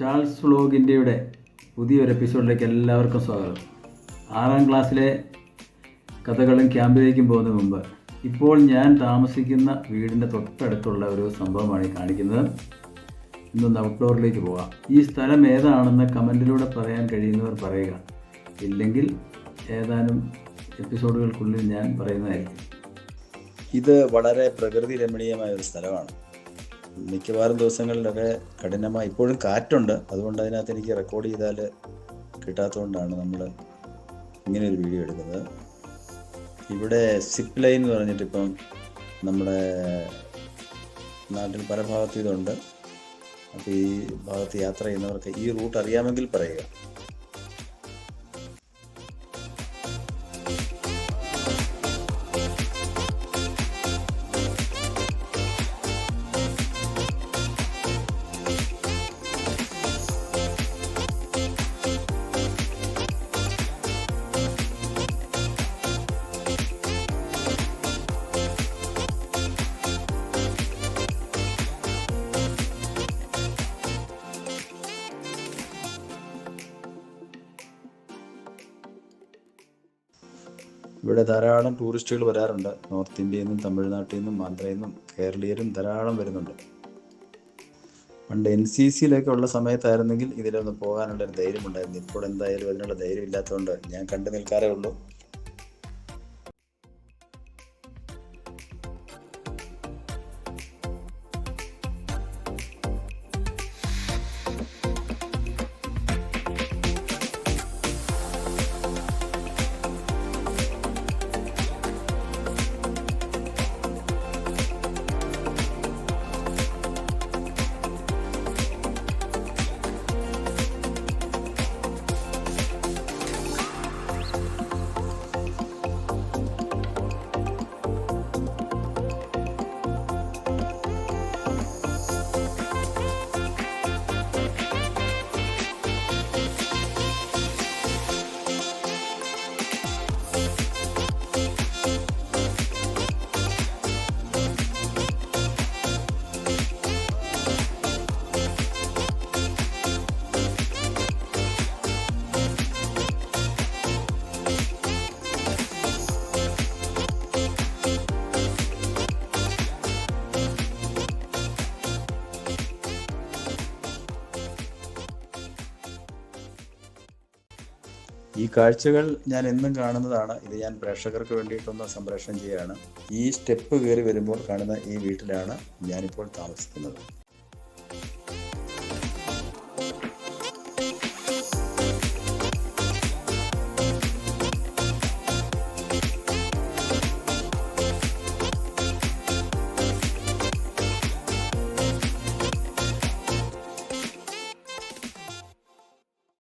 Charles vlog ഇന്ത്യയുടെ പുതിയൊരു എപ്പിസോഡിലേക്ക് എല്ലാവർക്കും സ്വാഗതം. 6ാം ക്ലാസ്സിലെ കഥകളും ക്യാമ്പിലേക്കും പോകുന്നതിന് മുമ്പ് ഇപ്പോൾ ഞാൻ താമസിക്കുന്ന വീടിൻ്റെ തൊട്ടടുത്തുള്ള ഒരു സംഭവമാണ് ഈ കാണിക്കുന്നത്. ഇന്നൊന്ന് ഔട്ട്ഡോറിലേക്ക് പോകാം. ഈ സ്ഥലം ഏതാണെന്ന് കമൻറ്റിലൂടെ പറയാൻ കഴിയുന്നവർ പറയുക, ഇല്ലെങ്കിൽ ഏതാനും എപ്പിസോഡുകൾക്കുള്ളിൽ ഞാൻ പറയുന്നതായിരിക്കും. ഇത് വളരെ പ്രകൃതി രമണീയമായ ഒരു സ്ഥലമാണ്. മിക്കവാറും ദിവസങ്ങളിലൊക്കെ കഠിനമായി ഇപ്പോഴും കാറ്റുണ്ട്, അതുകൊണ്ട് അതിനകത്ത് എനിക്ക് റെക്കോർഡ് ചെയ്താൽ കിട്ടാത്തതുകൊണ്ടാണ് നമ്മൾ ഇങ്ങനെ ഒരു വീഡിയോ എടുക്കുന്നത്. ഇവിടെ സിപ്പ് ലൈൻ എന്ന് പറഞ്ഞിട്ട് ഇപ്പം നമ്മുടെ നാട്ടിൽ പല ഭാഗത്തും ഇതുണ്ട്. അപ്പോൾ ഈ ഭാഗത്ത് യാത്ര ചെയ്യുന്നവർക്ക് ഈ റൂട്ട് അറിയാമെങ്കിൽ പറയുക. ഇവിടെ ധാരാളം ടൂറിസ്റ്റുകൾ വരാറുണ്ട്. നോർത്ത് ഇന്ത്യയിൽ നിന്നും തമിഴ്നാട്ടിൽ നിന്നും ആന്ധ്രയിൽ നിന്നും കേരളീയരും ധാരാളം വരുന്നുണ്ട്. പണ്ട് NCCയിലൊക്കെ ഉള്ള സമയത്തായിരുന്നെങ്കിൽ ഇതിലൊന്ന് പോകാനുള്ളൊരു ധൈര്യം ഉണ്ടായിരുന്നു. ഇപ്പോൾ എന്തായാലും അതിനുള്ള ധൈര്യം ഇല്ലാത്തതുകൊണ്ട് ഞാൻ കണ്ടു നിൽക്കാറേ ഉള്ളൂ. ഈ കാഴ്ചകൾ ഞാൻ എന്നും കാണുന്നതാണ്. ഇത് ഞാൻ പ്രേക്ഷകർക്ക് വേണ്ടിയിട്ടൊന്ന് സംപ്രേഷണം ചെയ്യുകയാണ്. ഈ സ്റ്റെപ്പ് കയറി വരുമ്പോൾ കാണുന്ന ഈ വീട്ടിലാണ് ഞാനിപ്പോൾ താമസിക്കുന്നത്.